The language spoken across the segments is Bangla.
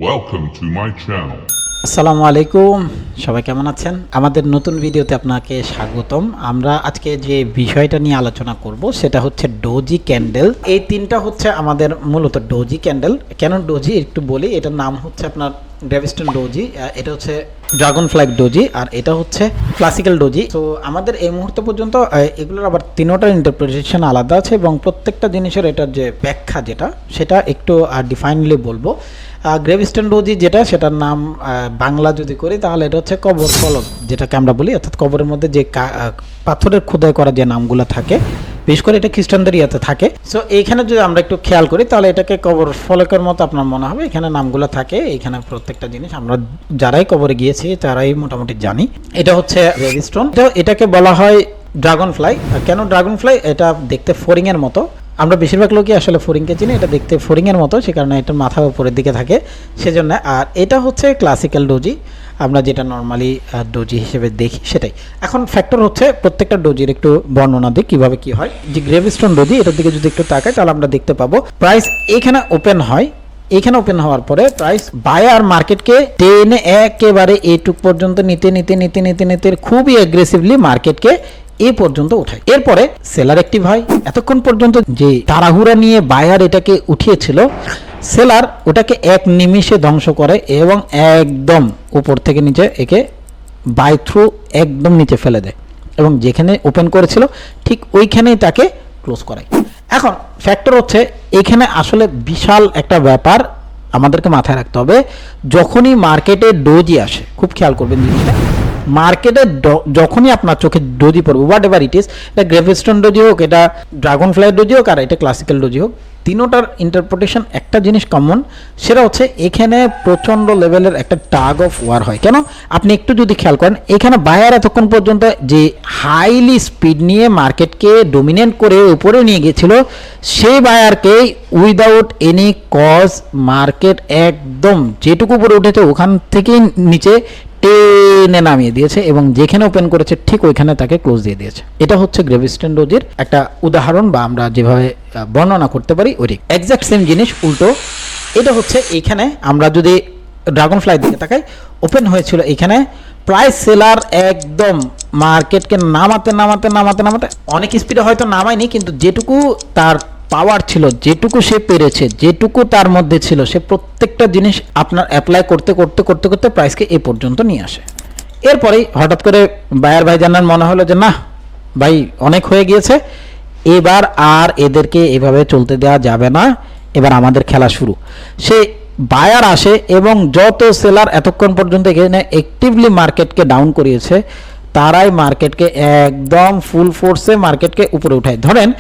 Welcome to my channel. আসসালামু আলাইকুম, সবাই কেমন আছেন? আমাদের নতুন ভিডিওতে আপনাকে স্বাগতম। আমরা আজকে যে বিষয়টা নিয়ে আলোচনা করব সেটা হচ্ছে ডোজি ক্যান্ডেল। এই তিনটা হচ্ছে আমাদের মূলত ডোজি ক্যান্ডেল। কেন ডোজি একটু বলি, এটার নাম হচ্ছে আপনার গ্রেভিস্টোন ডোজি, এটা হচ্ছে ড্রাগন ফ্ল্যাগ ডোজি, আর এটা হচ্ছে ক্লাসিক্যাল ডোজি। তো আমাদের এই মুহূর্ত পর্যন্ত এগুলোর আবার তিনোটার ইন্টারপ্রিটেশন আলাদা আছে এবং প্রত্যেকটা জিনিসের এটার যে ব্যাখ্যা যেটা সেটা একটু ডিফাইনলি বলবো। গ্রেভিস্টোন ডোজি যেটা, সেটার নাম বাংলা যদি করি তাহলে এটা হচ্ছে কবর ফলক যেটাকে আমরা বলি, অর্থাৎ কবরের মধ্যে যে পাথরের খোদাই করা যে নামগুলো থাকে, বিশেষ করে এটা খ্রিস্টানদের ইয়াতে থাকে। সো এইখানে যদি আমরা একটু খেয়াল করি তাহলে এটাকে কবর ফলকের মতো আপনার মনে হবে। এখানে নামগুলো থাকে, এখানে প্রত্যেকটা জিনিস আমরা যারাই কবরে গিয়েছি তারাই মোটামুটি জানি। এটা হচ্ছে গ্রেভিস্টোন, এটাকে বলা হয় ড্রাগন ফ্লাই। কেন ড্রাগন ফ্লাই? এটা দেখতে ফড়িংয়ের মতো। আমরা বেশিরভাগ লোকই আসলে ফড়িংকে চিনি, এটা দেখতে ফড়িংয়ের মতো, সে কারণে এটা মাথা উপরের দিকে থাকে সেজন্য। আর এটা হচ্ছে ক্লাসিক্যাল ডোজি, আমরা যেটা নর্মালি ডোজি হিসেবে দেখি সেটাই। এখন ফ্যাক্টর হচ্ছে প্রত্যেকটা ডোজির একটু বর্ণনা দিই কীভাবে কী হয়। যে গ্রেভিস্টোন ডোজি, এটার দিকে যদি একটু তাকাই তাহলে আমরা দেখতে পাবো প্রাইস এখানে ওপেন হয়। এখানে ওপেন হওয়ার পরে প্রাইস বায়ার মার্কেটকে টেনে একেবারে এইটুক পর্যন্ত নিতে নিতে নিতে নিতে নিতে খুবই অ্যাগ্রেসিভলি মার্কেটকে এই পর্যন্ত উঠায়। এরপরে সেলার অ্যাক্টিভ হয়। এতক্ষণ পর্যন্ত যে তাড়াহুড়া নিয়ে বায়ার এটাকে উঠিয়েছিল, সেলার ওটাকে এক নিমিষে ধ্বংস করে এবং একদম উপর থেকে নিচে একে বাই থ্রু একদম নিচে ফেলে দেয় এবং যেখানে ওপেন করেছিল ঠিক ওইখানেই তাকে ক্লোজ করায়। এখন ফ্যাক্টর হচ্ছে এখানে আসলে বিশাল একটা ব্যাপার আমাদেরকে মাথায় রাখতে হবে। যখনই মার্কেটে ডোজি আসে, খুব খেয়াল করবেন জিনিসটা, মার্কেটে যখনই আপনার চোখে ডোজি পড়বে, হোয়াট এভার ইট ইজ, এটা গ্রেভিস্টোন ডোজি হোক, এটা ড্রাগন ফ্লাই ডোজি হোক, আর এটা ক্লাসিক্যাল ডোজি হোক, তিনোটার ইন্টারপ্রিটেশন একটা জিনিস কমন, সেটা হচ্ছে এখানে প্রচণ্ড লেভেলের একটা টাগ অফ ওয়ার হয়। কেন? আপনি একটু যদি খেয়াল করেন, এখানে বায়ার এতক্ষণ পর্যন্ত যে হাইলি স্পিড নিয়ে মার্কেটকে ডোমিনেট করে উপরে নিয়ে গেছিল, সেই বায়ারকে উইদাউট এনি কজ মার্কেট একদম যেটুকু উপরে উঠেছে ওখান থেকেই নিচে টেনে নামিয়ে দিয়েছে এবং যেখানে ওপেন করেছে ঠিক ওইখানে তাকে ক্লোজ দিয়ে দিয়েছে। এটা হচ্ছে গ্রেভিস্টোন ডোজির একটা উদাহরণ, বা আমরা যেভাবে বর্ণনা করতে পারি ওই এক্সাক্ট সেম জিনিস উল্টো। এটা হচ্ছে এইখানে আমরা যদি ড্রাগন ফ্লাই দিকে তাকাই, ওপেন হয়েছিল এখানে, প্রাইস সেলার একদম মার্কেটকে নামাতে নামাতে নামাতে নামাতে অনেক স্পিডে হয়তো নামায়নি, কিন্তু যেটুকু তার পাওয়ার ছিল, যেটুকু সে পেরেছে, যেটুকু তার মধ্যে ছিল, সে প্রত্যেকটা জিনিস আপনার অ্যাপ্লাই করতে করতে করতে করতে প্রাইসকে এ পর্যন্ত নিয়ে আসে। এরপরেই হঠাৎ করে বায়ার ভাইজানের মনে হলো যে না ভাই, অনেক হয়ে গিয়েছে, এবার আর এদেরকে এভাবে চলতে দেওয়া যাবে না, এবার আমাদের খেলা শুরু। সে বায়ার আসে এবং যত সেলার এতক্ষণ পর্যন্ত এখানে অ্যাক্টিভলি মার্কেটকে ডাউন করিয়েছে, তারাই মার্কেটকে একদম ফুল ফোর্সে মার্কেটকে উপরে উঠায়। ধরেন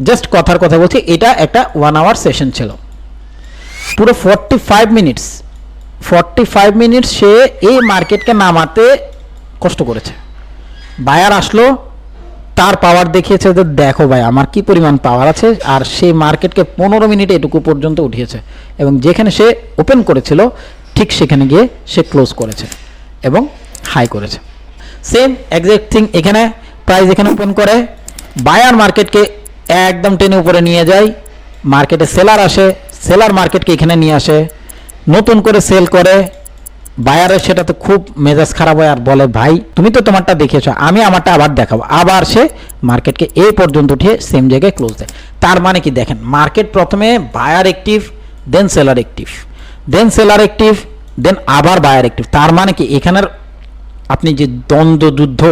জাস্ট কথার কথা বলছি, এটা একটা 1 আওয়ার সেশন ছিল, পুরো 45 মিনিটস সে এই মার্কেটকে নামাতে কষ্ট করেছে। বায়ার আসলো, তার পাওয়ার দেখিয়েছে যে দেখো ভাই আমার কি পরিমাণ পাওয়ার আছে, আর সে মার্কেটকে 15 মিনিটে এটুকু পর্যন্ত উঠিয়েছে এবং যেখানে সে ওপেন করেছিল ঠিক সেখানে গিয়ে সে ক্লোজ করেছে এবং হাই করেছে। সেম এক্সাক্ট থিং এখানে, প্রাইস এখানে ওপেন করে বায়ার মার্কেটকে একদম টেনে উপরে নিয়ে যায়, মার্কেটে সেলার আসে, সেলার মার্কেটকে এখানে নিয়ে আসে, নতুন করে সেল করে, বায়ারের সেটাতে খুব মেজাজ খারাপ হয় আর বলে ভাই তুমি তো তোমারটা দেখিয়েছো, আমি আমারটা আবার দেখাবো। আবার সে মার্কেটকে এই পর্যন্ত উঠিয়ে সেম জায়গায় ক্লোজ দেয়। তার মানে কি দেখেন, মার্কেট প্রথমে বায়ার অ্যাক্টিভ, দেন সেলার অ্যাক্টিভ, দেন সেলার অ্যাক্টিভ, দেন আবার বায়ার অ্যাক্টিভ। তার মানে কি এখানের আপনি যে দ্বন্দ্ব যুদ্ধ,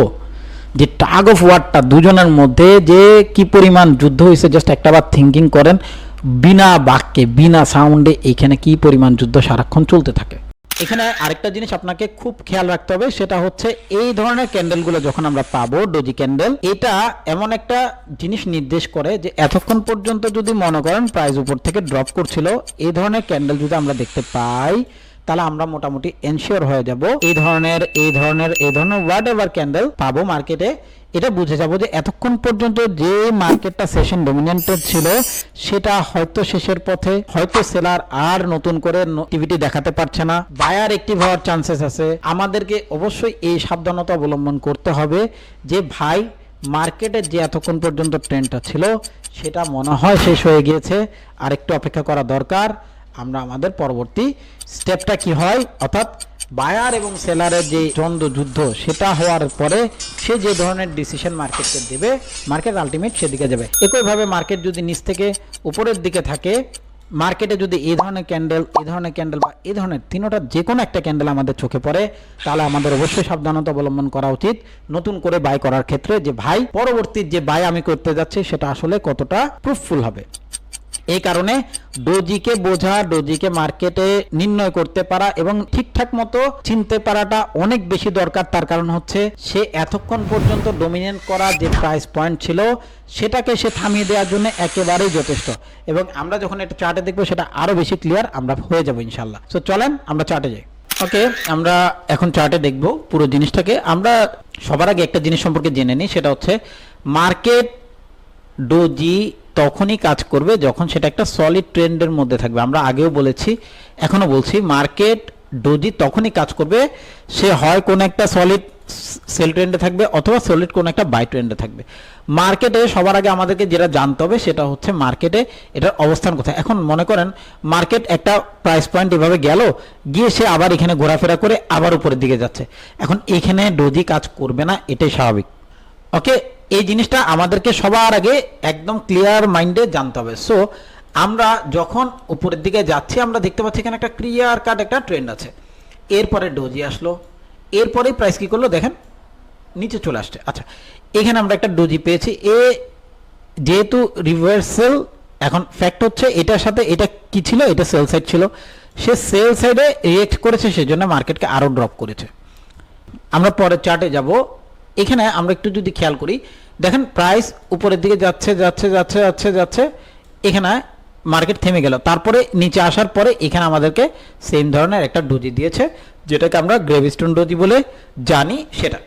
যে টাগ অফ ওয়ারটা দুজনের মধ্যে যে কি পরিমাণ যুদ্ধ হয়েছে, জাস্ট একটাবার থিঙ্কিং করেন, বিনা বাক্যে বিনা সাউন্ডে এখানে কি পরিমাণ যুদ্ধ সারাক্ষণ চলতে থাকে। এখানে আরেকটা জিনিস আপনাকে খুব খেয়াল রাখতে হবে, সেটা হচ্ছে এই ধরনের ক্যান্ডেলগুলো যখন আমরা পাবো, ডোজি ক্যান্ডেল, এটা এমন একটা জিনিস নির্দেশ করে যে এতক্ষণ পর্যন্ত যদি মনে করেন প্রাইস উপর থেকে ড্রপ করছিল, এই ধরনের ক্যান্ডেল যদি আমরা দেখতে পাই তাহলে আমরা মোটামুটি এনশিওর হয়ে যাব এই ধরনের হোয়াট এভার ক্যান্ডেল পাবো মার্কেটে, এটা বুঝে যাব যে এতক্ষণ পর্যন্ত যে মার্কেটটা সেশন ডমিনেন্টেড ছিল সেটা হয়তো শেষের পথে, হয়তো সেলার আর নতুন করে অ্যাক্টিভিটি দেখাতে পারছে না, বায়ার অ্যাক্টিভ হওয়ার চান্সেস আছে। আমাদেরকে অবশ্যই এই সাবধানতা অবলম্বন করতে হবে যে ভাই মার্কেটের যে এতক্ষণ পর্যন্ত ট্রেন্ডটা ছিল সেটা মনে হয় শেষ হয়ে গিয়েছে, আর একটু অপেক্ষা করা দরকার। আমরা আমাদের পরবর্তী স্টেপটা কি হয়, অর্থাৎ বায়ার এবং সেলারের যে দ্বন্দ্ব যুদ্ধ সেটা হওয়ার পরে সে যে ধরনের ডিসিশন মার্কেটকে দেবে, মার্কেট আলটিমেট সেদিকে যাবে। একইভাবে মার্কেট যদি নিচ থেকে উপরের দিকে থাকে, মার্কেটে যদি এই ধরনের ক্যান্ডেল, এই ধরনের ক্যান্ডেল বা এই ধরনের তিনোটা যে কোনো একটা ক্যান্ডেল আমাদের চোখে পড়ে, তাহলে আমাদের অবশ্যই সাবধানতা অবলম্বন করা উচিত নতুন করে বাই করার ক্ষেত্রে, যে ভাই পরবর্তী যে বাই আমি করতে যাচ্ছি সেটা আসলে কতটা প্রুফফুল হবে। এই কারণে ডোজিকে বোঝা, ডোজিকে মার্কেটে নির্ণয় করতে পারা এবং ঠিকঠাক মতো চিনতে পারাটা অনেক বেশি দরকার। তার কারণ হচ্ছে সে এতক্ষণ পর্যন্ত ডমিনেট করা যে প্রাইস পয়েন্ট ছিল সেটাকে সে থামিয়ে দেওয়ার জন্য একেবারেই যথেষ্ট, এবং আমরা যখন এটা চার্টে দেখবো সেটা আরো বেশি ক্লিয়ার আমরা হয়ে যাবো ইনশাল্লাহ। সো চলেন আমরা চার্টে যাই। ওকে, আমরা এখন চার্টে দেখব পুরো জিনিসটাকে। আমরা সবার আগে একটা জিনিস সম্পর্কে জেনে নিই, সেটা হচ্ছে মার্কেট ডোজি তখনই কাজ করবে যখন সেটা একটা সলিড ট্রেন্ডের মধ্যে থাকবে। আমরা আগেও বলেছি, এখনো বলছি, মার্কেট ডোজি তখনই কাজ করবে সে হয় কোন একটা সলিড সেল ট্রেন্ডে থাকবে অথবা সলিড কোন একটা বাই ট্রেন্ডে থাকবে। মার্কেটে সবার আগে আমাদেরকে যেটা জানতে হবে সেটা হচ্ছে মার্কেটে এটার অবস্থান কোথায়। এখন মনে করেন মার্কেট একটা প্রাইস পয়েন্ট এভাবে গেল, গিয়ে সে আবার এখানে ঘোরাফেরা করে আবার উপরের দিকে যাচ্ছে, এখন এখানে ডোজি কাজ করবে না, এটাই স্বাভাবিক। ওকে, এই জিনিসটা আমাদেরকে সবার আগে একদম ক্লিয়ার মাইন্ডে জানতে হবে। সো আমরা যখন উপরের দিকে যাচ্ছি আমরা দেখতে পাচ্ছি এখানে একটা ক্লিয়ার কাট একটা ট্রেন্ড আছে, এরপরে ডোজি আসলো, এরপরে প্রাইস কি করলো দেখেন নিচে চলে আসছে। আচ্ছা, এখানে আমরা একটা ডোজি পেয়েছি, যেহেতু রিভার্সাল, এখন ফ্যাক্ট হচ্ছে এটার সাথে এটা কি ছিল, এটা সেল সাইড ছিল, সে সেল সাইডে রিয়েক্ট করেছে, সেজন্য মার্কেটকে আরো ড্রপ করেছে। আমরা পরের চার্টে যাব। এখানে আমরা একটু যদি খেয়াল করি, দেখেন প্রাইস উপরের দিকে যাচ্ছে যাচ্ছে যাচ্ছে যাচ্ছে যাচ্ছে, এখানে মার্কেট থেমে গেল, তারপরে নিচে আসার পরে এখানে আমাদেরকে সেম ধরনের একটা ডোজি দিয়েছে, যেটাকে আমরা গ্রেভিস্টোন ডোজি বলে জানি সেটা।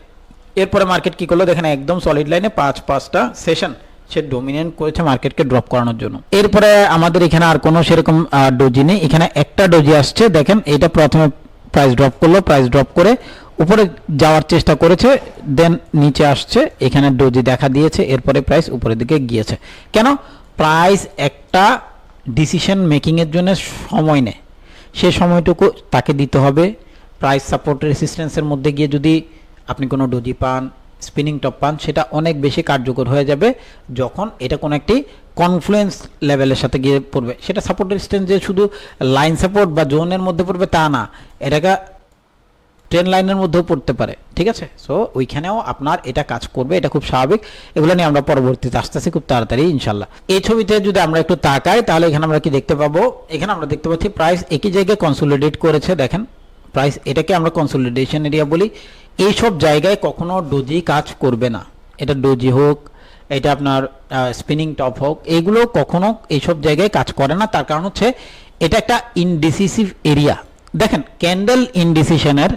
এরপরে মার্কেট কি করলো দেখেন, একদম সলিড লাইনে পাঁচটা সেশন সে ডোমিনেট করেছে মার্কেটকে ড্রপ করানোর জন্য। এরপরে আমাদের এখানে আর কোনো সেরকম ডোজি নেই, এখানে একটা ডোজি আসছে, দেখেন এটা প্রথমে প্রাইস ড্রপ করলো, প্রাইস ড্রপ করে উপরে যাওয়ার চেষ্টা করেছে, দেন নিচে আসছে, এখানে ডোজি দেখা দিয়েছে, এরপরে প্রাইস উপরের দিকে গিয়েছে। কেন? প্রাইস একটা ডিসিশন মেকিং এর জন্য সময় নেয়, সে সময়টুকু তাকে দিতে হবে। প্রাইস সাপোর্ট রেসিস্ট্যান্সের মধ্যে গিয়ে যদি আপনি কোনো ডোজি পান, স্পিনিং টপ পান, সেটা অনেক বেশি কার্যকর হয়ে যাবে যখন এটা কোনো একটি কনফ্লুয়েন্স লেভেলের সাথে গিয়ে পড়বে। সেটা সাপোর্ট রেসিস্ট্যান্স যে শুধু লাইন সাপোর্ট বা জোনের মধ্যে পড়বে তা না, এটাকে ট্রেন লাইনের মধ্যেও পড়তে পারে, ঠিক আছে? সো ওইখানেও আপনার এটা কাজ করবে, এটা খুব স্বাভাবিক। এগুলো নিয়ে আমরা পরবর্তীতে আসতেছি খুব তাড়াতাড়ি ইনশাল্লাহ। এই ছবিতে যদি আমরা একটু তাকাই তাহলে এখানে আমরা কি দেখতে পাবো, এখানে আমরা দেখতে পাচ্ছি প্রাইস একই জায়গায় কনসোলিডেট করেছে। দেখেন প্রাইস, এটাকে আমরা কনসোলিডেশন এরিয়া বলি। এইসব জায়গায় কখনো ডোজি কাজ করবে না, এটা ডোজি হোক, এটা আপনার স্পিনিং টপ হোক, এইগুলো কখনো এইসব জায়গায় কাজ করে না। তার কারণ হচ্ছে এটা একটা ইনডিসিসিভ এরিয়া। দেখেন ক্যান্ডেল ইনডিসিশনের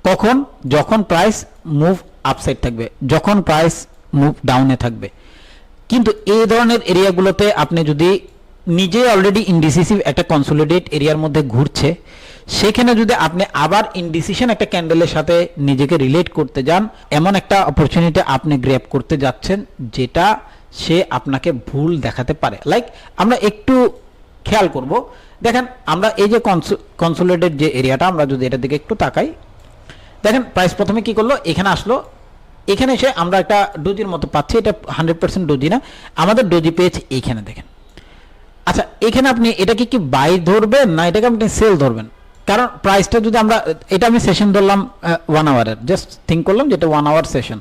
কখন, যখন প্রাইস মুভ আপসাইড থাকবে, যখন প্রাইস মুভ ডাউনে থাকবে। কিন্তু এই ধরনের এরিয়াগুলোতে আপনি যদি নিজে অলরেডি ইনডিসিসিভ একটা কনসোলিডেট এরিয়ার মধ্যে ঘুরছে, সেখানে যদি আপনি আবার ইনডিসিশন একটা ক্যান্ডেলের সাথে নিজেকে রিলেট করতে যান, এমন একটা অপরচুনিটি আপনি গ্র্যাব করতে যাচ্ছেন যেটা সে আপনাকে ভুল দেখাতে পারে। লাইক আমরা একটু খেয়াল করব, দেখেন আমরা এই যে কনসোলিডেট যে এরিয়াটা, আমরা যদি এটার দিকে একটু তাকাই, দেখেন প্রাইস প্রথমে কি করলো, এখানে আসলো, এখানে এসে আমরা একটা ডোজির মতো পাচ্ছি, এটা 100% ডোজি না, আমাদের ডোজি পেয়েছে এইখানে দেখেন। আচ্ছা, এখানে আপনি এটাকে কি বাই ধরবেন না এটাকে আপনি সেল ধরবেন? কারণ প্রাইসটা যদি আমরা, এটা আমি সেশন ধরলাম 1 আওয়ারের, জাস্ট থিঙ্ক করলাম যেটা 1 আওয়ার সেশন।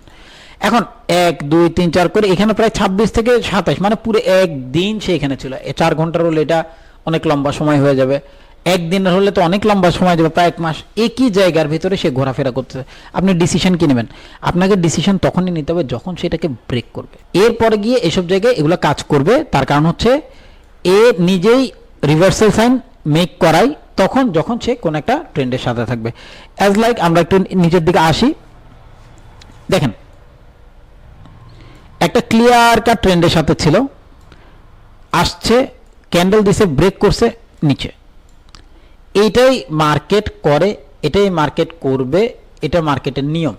এখন 1 2 3 4 করে এখানে প্রায় 26 থেকে 27, মানে পুরো একদিন সে এখানে ছিল। 4 ঘন্টার হলে এটা অনেক লম্বা সময় হয়ে যাবে, একদিনের হলে তো অনেক লম্বা সময় যাবে, প্রায় 1 মাস একই জায়গার ভিতরে সে ঘোরাফেরা করতেছে। আপনি ডিসিশন কি নেবেন? আপনাকে ডিসিশন তখনই নিতে হবে যখন সেটাকে ব্রেক করবে, এরপরে গিয়ে এসব জায়গায় এগুলো কাজ করবে। তার কারণ হচ্ছে এ নিজেই রিভার্সাল সাইন মেক করাই তখন যখন সে কোন একটা ট্রেন্ডের সাথে থাকবে। অ্যাজ লাইক আমরা একটু নিচের দিকে আসি, দেখেন একটা ক্লিয়ার কাট ট্রেন্ডের সাথে ছিল, আসছে, ক্যান্ডেল দিছে, ব্রেক করছে নিচে। এইটাই মার্কেট করে, এটাই মার্কেট করবে, এটা মার্কেটের নিয়ম,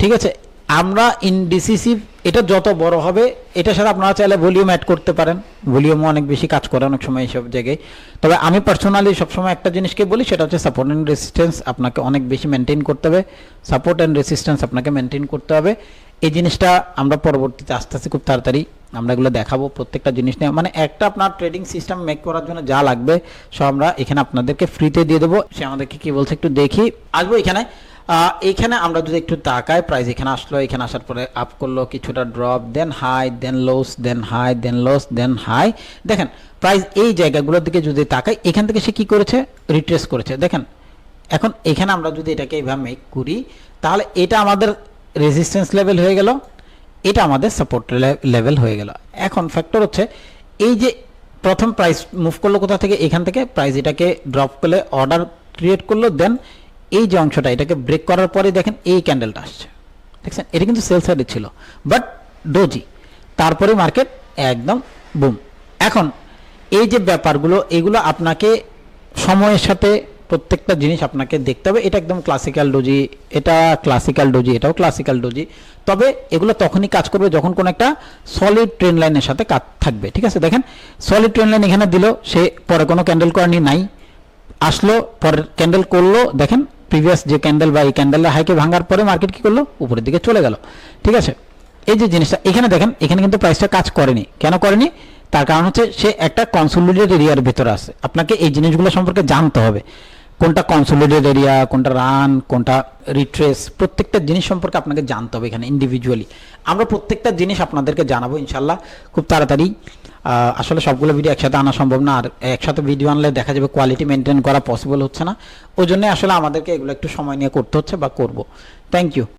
ঠিক আছে? আমরা ইনডিসিসিভ, এটা যত বড় হবে এটার সাথে আপনারা চাইলে ভলিউম অ্যাড করতে পারেন, ভলিউমও অনেক বেশি কাজ করে অনেক সময় এইসব জায়গায়। তবে আমি পার্সোনালি সবসময় একটা জিনিসকে বলি, সেটা হচ্ছে সাপোর্ট অ্যান্ড রেসিস্ট্যান্স আপনাকে অনেক বেশি মেনটেন করতে হবে, সাপোর্ট অ্যান্ড রেসিস্ট্যান্স আপনাকে মেনটেন করতে হবে। এই জিনিসটা আমরা পরবর্তীতে আস্তে আস্তে খুব তাড়াতাড়ি আমরা এগুলো দেখাবো, প্রত্যেকটা জিনিস নিয়ে, মানে একটা আপনার ট্রেডিং সিস্টেম মেক করার জন্য যা লাগবে সব আমরা এখানে আপনাদেরকে ফ্রিতে দিয়ে দেবো। সে আমাদেরকে কি বলছে একটু দেখি, আসবো এখানে। এইখানে আমরা যদি একটু তাকাই, প্রাইস এখানে আসলো, এখানে আসার পরে আপ করলো, কিছুটা ড্রপ, দেন হাই, দেন লোস, দেন হাই, দেন লোস, দেন হাই। দেখেন প্রাইস এই জায়গাগুলোর দিকে যদি তাকাই, এখান থেকে সে কি করেছে, রিট্রেস করেছে। দেখেন এখন এখানে আমরা যদি এটাকে এইভাবে মেক করি, তাহলে এটা আমাদের রেজিস্ট্যান্স লেভেল হয়ে গেল, এটা আমাদের সাপোর্ট লেভেল হয়ে গেল। এখন ফ্যাক্টর হচ্ছে এই যে প্রথম প্রাইস মুভ করলো কোথা থেকে, এখান থেকে প্রাইস এটাকে ড্রপ করলে অর্ডার ক্রিয়েট করলো, দেন এই যে অংশটা এটাকে ব্রেক করার পরে দেখেন এই ক্যান্ডেলটা আসছে, দেখছেন এটা কিন্তু সেল সাইডে ছিল বাট ডোজি, তারপরে মার্কেট একদম বুম। এখন এই যে ব্যাপারগুলো এগুলো আপনাকে সময়ের সাথে প্রত্যেকটা জিনিস আপনাকে দেখতে হবে। এটা একদম ক্লাসিক্যাল ডোজি, এটা ক্লাসিক্যাল ডোজি, এটাও ক্লাসিক্যাল ডোজি। তবে এগুলো তখনই কাজ করবে যখন কোনো একটা সলিড ট্রেন লাইনের সাথে কাজ থাকবে, ঠিক আছে। দেখেন সলিড ট্রেন লাইন এখানে দিল, সে পরে কোনো ক্যান্ডেল করেনি, নাই, আসলো পরের ক্যান্ডেল করলো, দেখেন প্রিভিয়াস যে ক্যান্ডেল বা এই ক্যান্ডেলের হাইকে ভাঙার পরে মার্কেট কি করলো, উপরের দিকে চলে গেল, ঠিক আছে। এই যে জিনিসটা এখানে দেখেন, এখানে কিন্তু প্রাইসটা কাজ করেনি, কেন করেনি, তার কারণ হচ্ছে সে একটা কনসোলিডেটেড এরিয়ার ভেতরে আছে। আপনাকে এই জিনিসগুলো সম্পর্কে জানতে হবে, কোনটা কনসোলিডেটেড এরিয়া, কোনটা রান, কোনটা রিট্রেস, প্রত্যেকটা জিনিস সম্পর্কে আপনাকে জানতে হবে এখানে ইন্ডিভিজুয়ালি। আমরা প্রত্যেকটা জিনিস আপনাদেরকে জানাবো ইনশাল্লাহ খুব তাড়াতাড়ি। আসলে সবগুলো ভিডিও একসাথে আনা সম্ভব না, আর একসাথে ভিডিও আনলে দেখা যাবে কোয়ালিটি মেনটেন করা পসিবল হচ্ছে না, ওই জন্য আসলে আমাদেরকে এগুলো একটু সময় নিয়ে করতে হচ্ছে বা করব। Thank you.